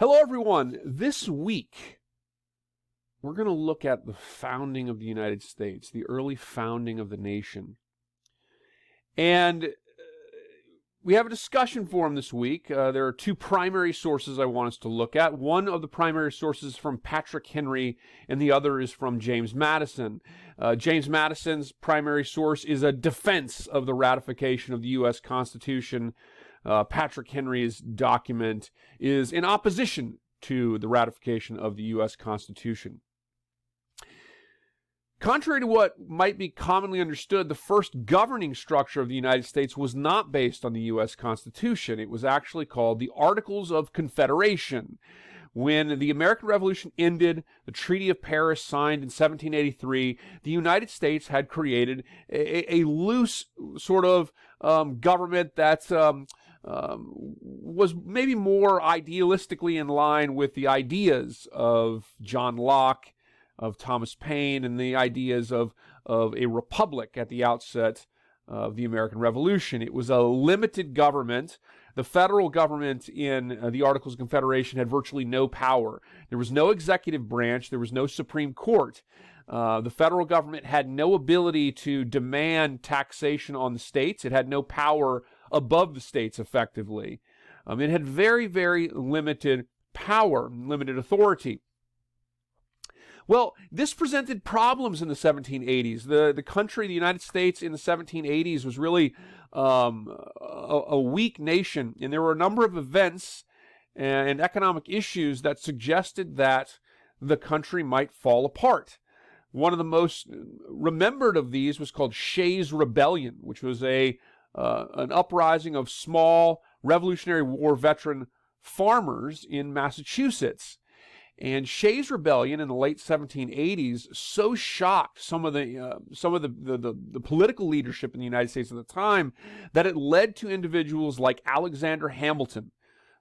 Hello, everyone. This week, we're going to look at the founding of the United States, the early founding of the nation. And we have a discussion forum this week. There are two primary sources I want us to look at. One of the primary sources is from Patrick Henry, and the other is from James Madison. James Madison's primary source is a defense of the ratification of the U.S. Constitution. Patrick Henry's document is in opposition to the ratification of the U.S. Constitution. Contrary to what might be commonly understood, the first governing structure of the United States was not based on the U.S. Constitution. It was actually called the Articles of Confederation. When the American Revolution ended, the Treaty of Paris signed in 1783, the United States had created a loose sort of government that was maybe more idealistically in line with the ideas of John Locke, of Thomas Paine, and the ideas of a republic at the outset of the American Revolution. It was a limited government. The federal government in the Articles of Confederation had virtually no power. There was no executive branch. There was no Supreme Court. The federal government had no ability to demand taxation on the states. It had no power above the states, effectively. It had very, very limited power, limited authority. Well, this presented problems in the 1780s. The country, the United States in the 1780s was really a weak nation, and there were a number of events and economic issues that suggested that the country might fall apart. One of the most remembered of these was called Shays' Rebellion, which was an uprising of small Revolutionary War veteran farmers in Massachusetts. And Shays' Rebellion in the late 1780s so shocked some of the political leadership in the United States at the time that it led to individuals like Alexander Hamilton,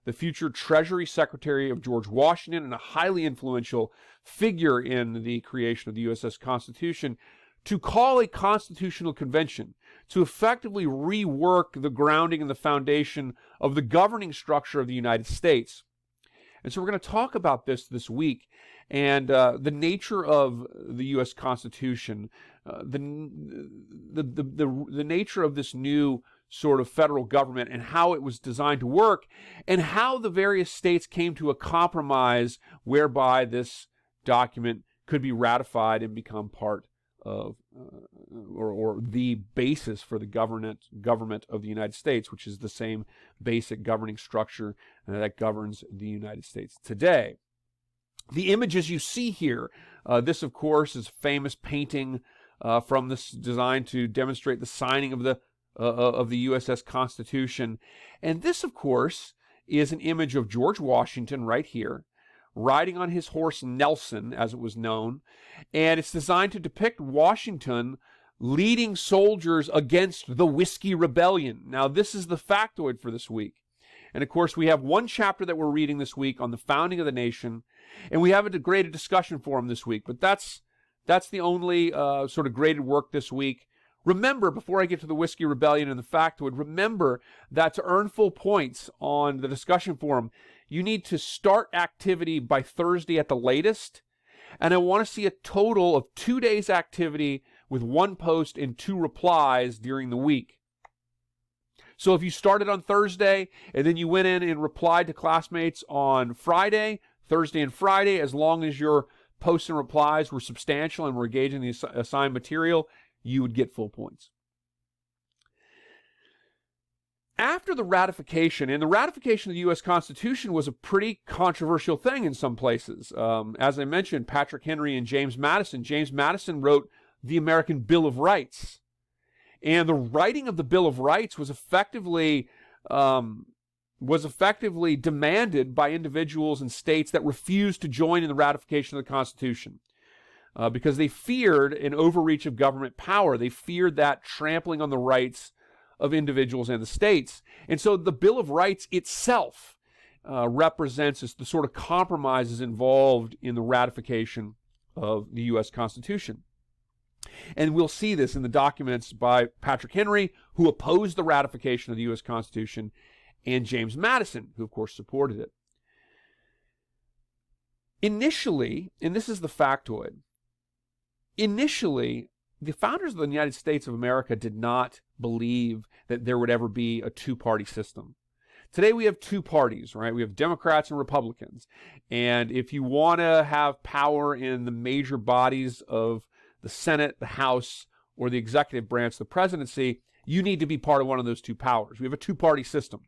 the future Treasury Secretary of George Washington and a highly influential figure in the creation of the U.S. Constitution, to call a constitutional convention to effectively rework the grounding and the foundation of the governing structure of the United States. And so we're going to talk about this week, and the nature of the U.S. Constitution, the nature of this new sort of federal government and how it was designed to work, and how the various states came to a compromise whereby this document could be ratified and become part of or the basis for the government of the United States, which is the same basic governing structure that governs the United States today. The images you see here, this of course is a famous painting from this designed to demonstrate the signing of the USS Constitution, and this of course is an image of George Washington right here, riding on his horse Nelson, as it was known, and it's designed to depict Washington leading soldiers against the Whiskey Rebellion. Now, this is the factoid for this week. And of course, we have one chapter that we're reading this week on the founding of the nation, and we have a graded discussion forum this week, but that's the only sort of graded work this week. Remember, before I get to the Whiskey Rebellion and the factoid, remember that to earn full points on the discussion forum, you need to start activity by Thursday at the latest, and I want to see a total of 2 days activity with 1 post and 2 replies during the week. So if you started on Thursday and then you went in and replied to classmates on Friday, Thursday and Friday, as long as your posts and replies were substantial and were engaging the assigned material, you would get full points. After the ratification, and the ratification of the U.S. Constitution was a pretty controversial thing in some places. As I mentioned, Patrick Henry and James Madison. James Madison wrote the American Bill of Rights. And the writing of the Bill of Rights was effectively demanded by individuals and states that refused to join in the ratification of the Constitution. Because they feared an overreach of government power. They feared that trampling on the rights of individuals and the states. And so the Bill of Rights itself represents the sort of compromises involved in the ratification of the U.S. Constitution. And we'll see this in the documents by Patrick Henry, who opposed the ratification of the U.S. Constitution, and James Madison, who of course supported it. Initially, and this is the factoid, initially, the founders of the United States of America did not believe that there would ever be a two-party system. Today we have two parties, right? We have Democrats and Republicans. And if you want to have power in the major bodies of the Senate, the House, or the executive branch, the presidency, you need to be part of one of those two powers. We have a two-party system.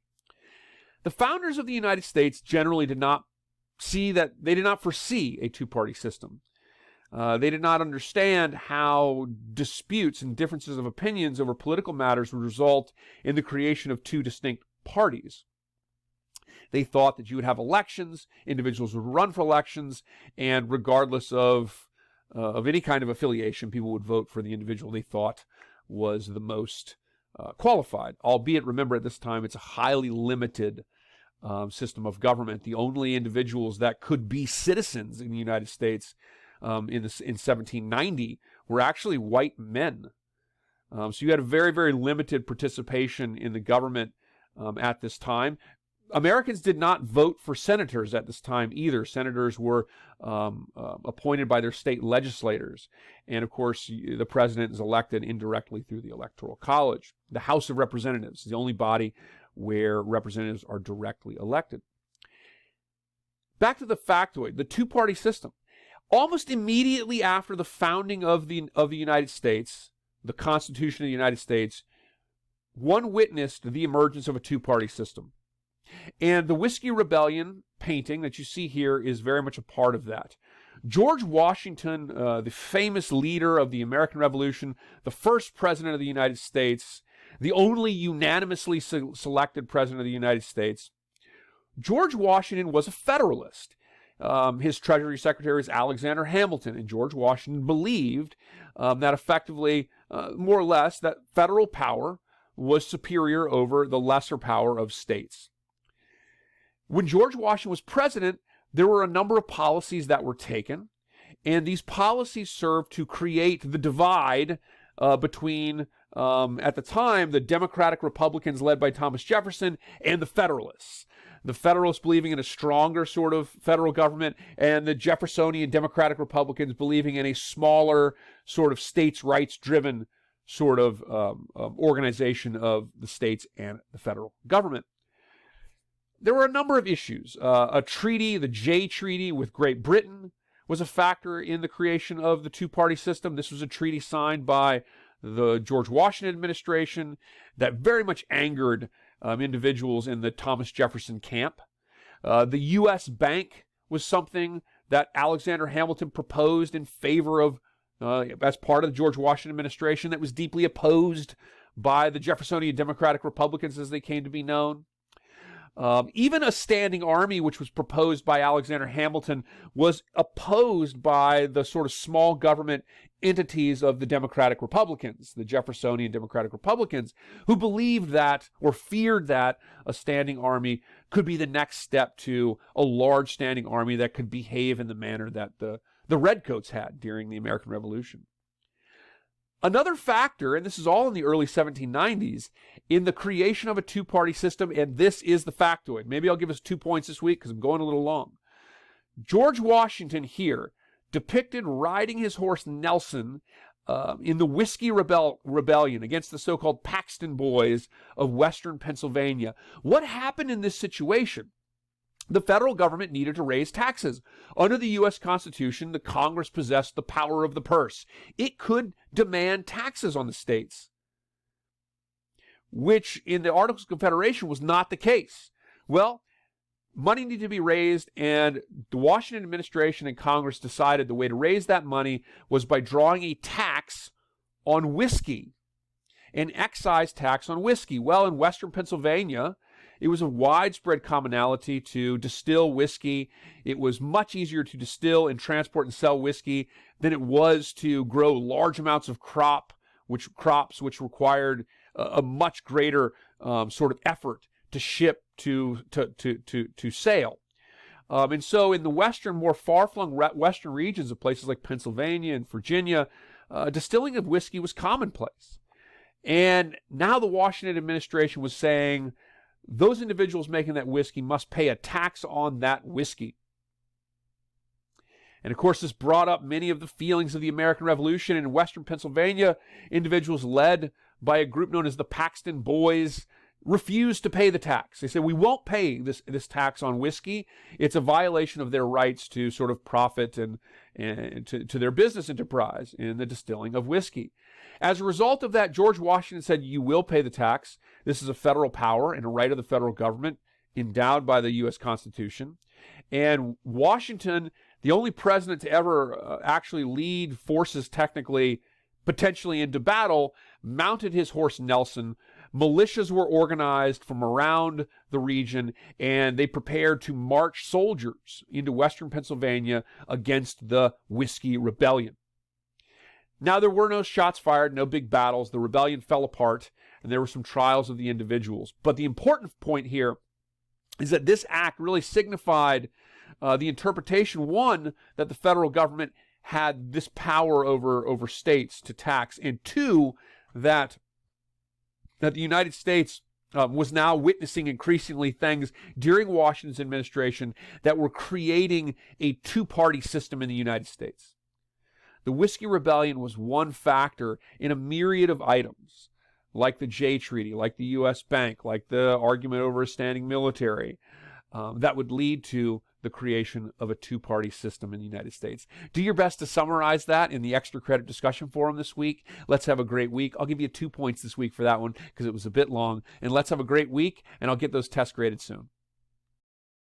The founders of the United States generally did not foresee a two-party system. They did not understand how disputes and differences of opinions over political matters would result in the creation of two distinct parties. They thought that you would have elections, individuals would run for elections, and regardless of any kind of affiliation, people would vote for the individual they thought was the most qualified. Albeit, remember, at this time, it's a highly limited system of government. The only individuals that could be citizens in the United States in 1790 were actually white men. So you had a very, very limited participation in the government at this time. Americans did not vote for senators at this time either. Senators were appointed by their state legislators. And of course, the president is elected indirectly through the Electoral College. The House of Representatives is the only body where representatives are directly elected. Back to the factoid, the two-party system. Almost immediately after the founding of the United States, the Constitution of the United States, one witnessed the emergence of a two-party system. And the Whiskey Rebellion painting that you see here is very much a part of that. George Washington, the famous leader of the American Revolution, the first president of the United States, the only unanimously selected president of the United States, George Washington was a Federalist. His Treasury Secretary is Alexander Hamilton, and George Washington believed that effectively, more or less, that federal power was superior over the lesser power of states. When George Washington was president, there were a number of policies that were taken, and these policies served to create the divide between, at the time, the Democratic Republicans led by Thomas Jefferson and the Federalists. The Federalists believing in a stronger sort of federal government, and the Jeffersonian Democratic Republicans believing in a smaller sort of states' rights-driven sort of organization of the states and the federal government. There were a number of issues. A treaty, the Jay Treaty with Great Britain, was a factor in the creation of the two-party system. This was a treaty signed by the George Washington administration that very much angered individuals in the Thomas Jefferson camp. The U.S. Bank was something that Alexander Hamilton proposed in favor of as part of the George Washington administration that was deeply opposed by the Jeffersonian Democratic Republicans as they came to be known. Even a standing army, which was proposed by Alexander Hamilton, was opposed by the sort of small government entities of the Democratic Republicans, the Jeffersonian Democratic Republicans, who believed that or feared that a standing army could be the next step to a large standing army that could behave in the manner that the Redcoats had during the American Revolution. Another factor, and this is all in the early 1790s, in the creation of a two-party system, and this is the factoid. Maybe I'll give us 2 points this week because I'm going a little long. George Washington here, depicted riding his horse Nelson in the Whiskey Rebellion against the so-called Paxton Boys of western Pennsylvania. What happened in this situation? The federal government needed to raise taxes. Under the U.S. Constitution, the Congress possessed the power of the purse. It could demand taxes on the states, which in the Articles of Confederation was not the case. Well, money needed to be raised, and the Washington administration and Congress decided the way to raise that money was by drawing a tax on whiskey, an excise tax on whiskey. Well, in western Pennsylvania, it was a widespread commonality to distill whiskey. It was much easier to distill and transport and sell whiskey than it was to grow large amounts of crops, which required a much greater sort of effort to ship to sale. And so in the western, more far-flung western regions of places like Pennsylvania and Virginia, distilling of whiskey was commonplace. And now the Washington administration was saying, those individuals making that whiskey must pay a tax on that whiskey. And of course, this brought up many of the feelings of the American Revolution. In Western Pennsylvania, individuals led by a group known as the Paxton Boys refused to pay the tax. They said, we won't pay this tax on whiskey. It's a violation of their rights to sort of profit and to their business enterprise in the distilling of whiskey. As a result of that, George Washington said, you will pay the tax. This is a federal power and a right of the federal government endowed by the U.S. Constitution. And Washington, the only president to ever actually lead forces technically, potentially into battle, mounted his horse Nelson. Militias were organized from around the region, and they prepared to march soldiers into Western Pennsylvania against the Whiskey Rebellion. Now, there were no shots fired, no big battles. The rebellion fell apart, and there were some trials of the individuals. But the important point here is that this act really signified the interpretation, one, that the federal government had this power over states to tax, and two, that the United States was now witnessing increasingly things during Washington's administration that were creating a two-party system in the United States. The Whiskey Rebellion was one factor in a myriad of items, like the Jay Treaty, like the U.S. Bank, like the argument over a standing military, that would lead to the creation of a two-party system in the United States. Do your best to summarize that in the Extra Credit Discussion Forum this week. Let's have a great week. I'll give you 2 points this week for that one because it was a bit long. And let's have a great week, and I'll get those tests graded soon.